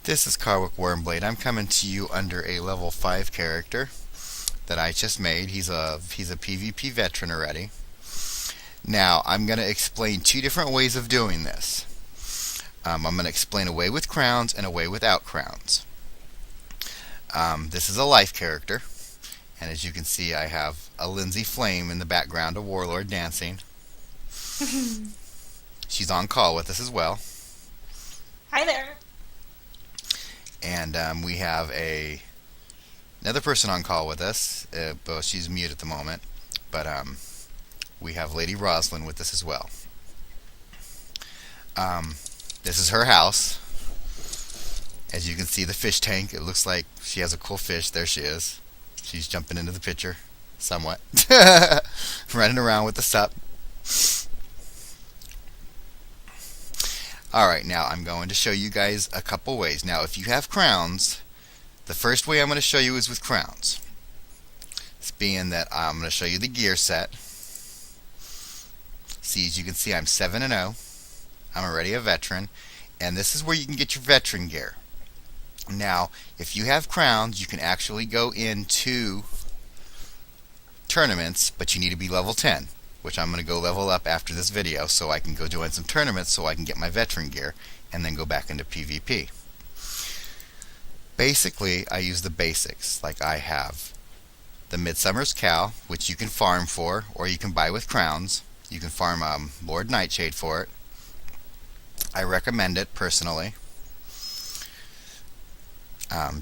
This is Carwick Wormblade. I'm coming to you under a level 5 character that I just made. He's a PvP veteran already. Now, I'm going to explain two different ways of doing this. I'm going to explain a way with crowns and a way without crowns. This is a life character, and as you can see, I have a Lindsay Flame in the background, a warlord dancing. She's on call with us as well. Hi there. And we have another person on call with us, but she's mute at the moment. But we have Lady Roslyn with us as well. This is her house. As you can see, the fish tank. It looks like she has a cool fish. There she is. She's jumping into the picture, somewhat, running around with the sup. Alright, now I'm going to show you guys a couple ways. Now, if you have crowns, the first way I'm going to show you is with crowns. It's being that I'm going to show you the gear set. See, as you can see, I'm 7-0. I'm already a veteran. And this is where you can get your veteran gear. Now, if you have crowns, you can actually go into tournaments, but you need to be level 10. Which I'm going to go level up after this video so I can go join some tournaments so I can get my veteran gear and then go back into PvP. Basically, I use the basics. Like I have the Midsummer's Cow, which you can farm for or you can buy with crowns. You can farm Lord Nightshade for it. I recommend it personally.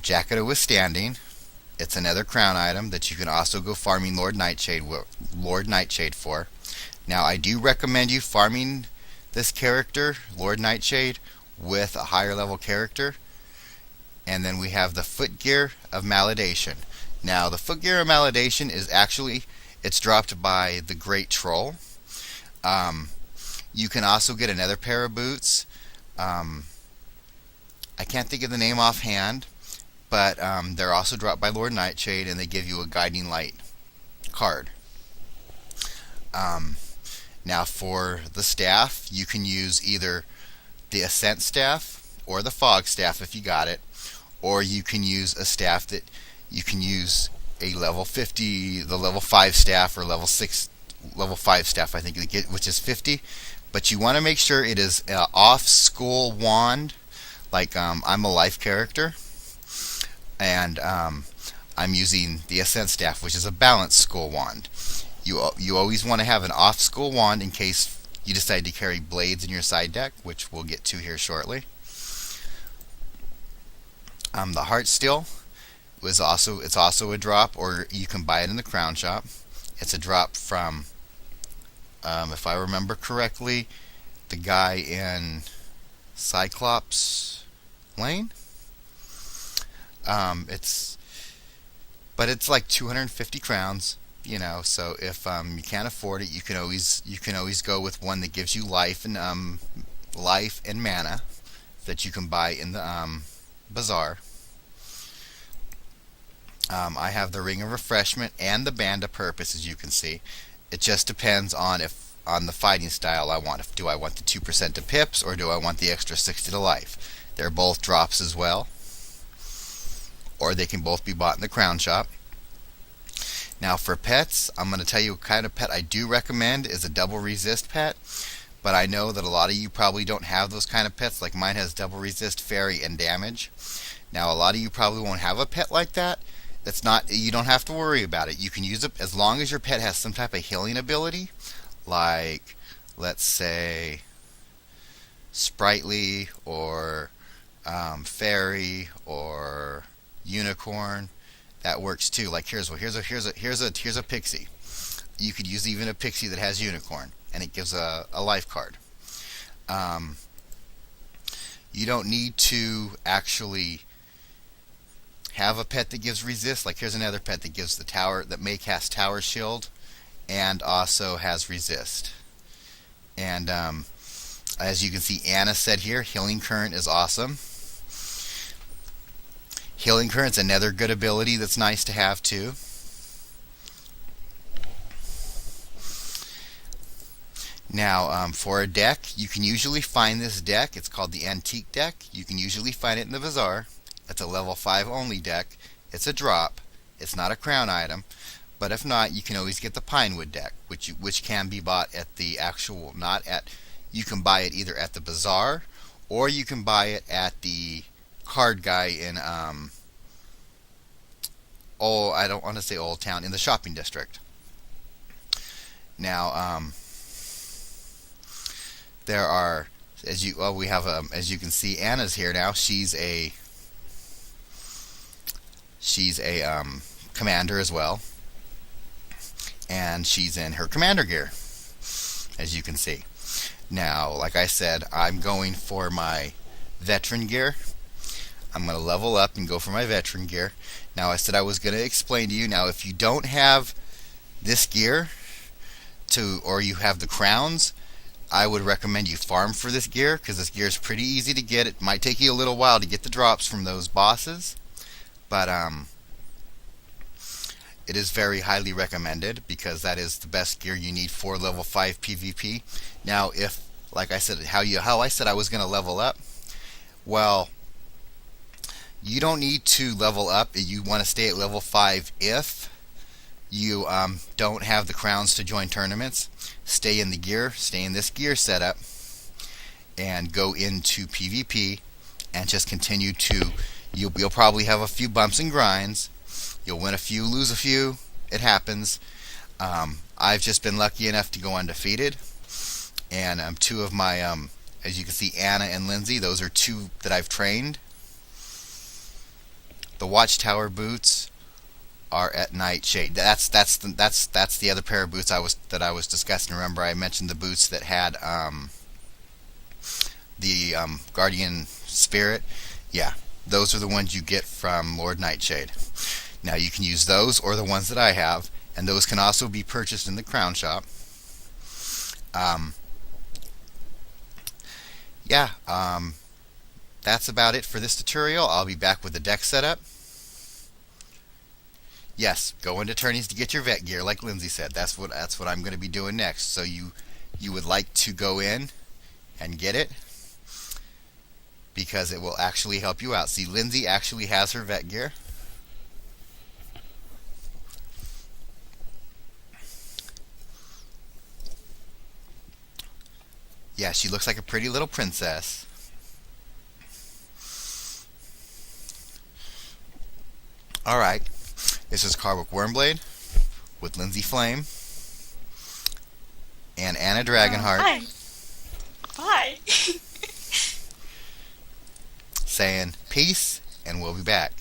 Jacket of Withstanding. It's another crown item that you can also go farming Lord Nightshade for. Now, I do recommend you farming this character, Lord Nightshade, with a higher level character. And then we have the Footgear of Malediction. Now, the Footgear of Malediction is actually, it's dropped by the Great Troll. You can also get another pair of boots. I can't think of the name offhand. But they're also dropped by Lord Nightshade, and they give you a Guiding Light card. Now, for the staff, you can use either the Ascent staff or the Fog staff if you got it, or you can use a staff that you can use a level 50, the level 5 staff, or level 5 staff, I think, which is 50. But you want to make sure it is an off-school wand, like I'm a life character. And I'm using the Ascent Staff, which is a balanced school wand. You always want to have an off-school wand in case you decide to carry blades in your side deck, which we'll get to here shortly. The Heart Steel it's also a drop, or you can buy it in the Crown Shop. It's a drop from, if I remember correctly, the guy in Cyclops Lane. It's like 250 crowns, you know. So if you can't afford it, you can always go with one that gives you life and mana that you can buy in the bazaar. I have the Ring of Refreshment and the Band of Purpose, as you can see. It just depends on the fighting style I want. Do I want the 2% to pips, or do I want the extra 60 to life? They're both drops as well. Or they can both be bought in the Crown Shop. Now, for pets, I'm going to tell you what kind of pet I do recommend is a double resist pet. But I know that a lot of you probably don't have those kind of pets. Like mine has double resist, fairy, and damage. Now, a lot of you probably won't have a pet like that. You don't have to worry about it. You can use it as long as your pet has some type of healing ability, like, let's say, Sprightly, or Fairy, or Unicorn. That works too. Like here's a pixie. You could use even a pixie that has Unicorn, and it gives a life card. You don't need to actually have a pet that gives resist. Like here's another pet that gives the tower, that may cast Tower Shield, and also has resist. And as you can see, Anna said here, Healing Current is awesome. Healing Current's another good ability that's nice to have too. Now, for a deck, you can usually find this deck. It's called the Antique deck. You can usually find it in the Bazaar. It's a level 5 only deck. It's a drop. It's not a crown item. But if not, you can always get the Pinewood deck, which can be bought at the actual, not at, you can buy it either at the Bazaar, or you can buy it at the card guy in, I don't want to say Old Town, in the shopping district. Now, there are, we have, as you can see, Anna's here now. She's a commander as well, and she's in her commander gear, as you can see. Now, like I said, I'm going for my veteran gear. I'm going to level up and go for my veteran gear. Now, I said I was going to explain to you. Now, if you don't have this gear, or you have the crowns, I would recommend you farm for this gear, because this gear is pretty easy to get. It might take you a little while to get the drops from those bosses, but it is very highly recommended, because that is the best gear you need for level 5 PvP. Now, if, like I said, how I said I was going to level up, well, you don't need to level up. You want to stay at level 5 if you don't have the crowns to join tournaments. Stay in the gear, stay in this gear setup, and go into PvP, and just continue to, you'll probably have a few bumps and grinds. You'll win a few, lose a few. It happens. I've just been lucky enough to go undefeated, and two of my, as you can see, Anna and Lindsay, those are two that I've trained. The Watchtower boots are at Nightshade. That's the other pair of boots I was discussing. Remember, I mentioned the boots that had the Guardian Spirit. Yeah, those are the ones you get from Lord Nightshade. Now, you can use those or the ones that I have, and those can also be purchased in the Crown Shop. That's about it for this tutorial. I'll be back with the deck setup. Yes, go into tourneys to get your vet gear, like Lindsay said. That's what I'm going to be doing next. So you would like to go in and get it, because it will actually help you out. See, Lindsay actually has her vet gear. Yeah, she looks like a pretty little princess. Alright, this is Carwick Wormblade with Lindsay Flame and Anna Dragonheart. Hi. Bye. Saying peace, and we'll be back.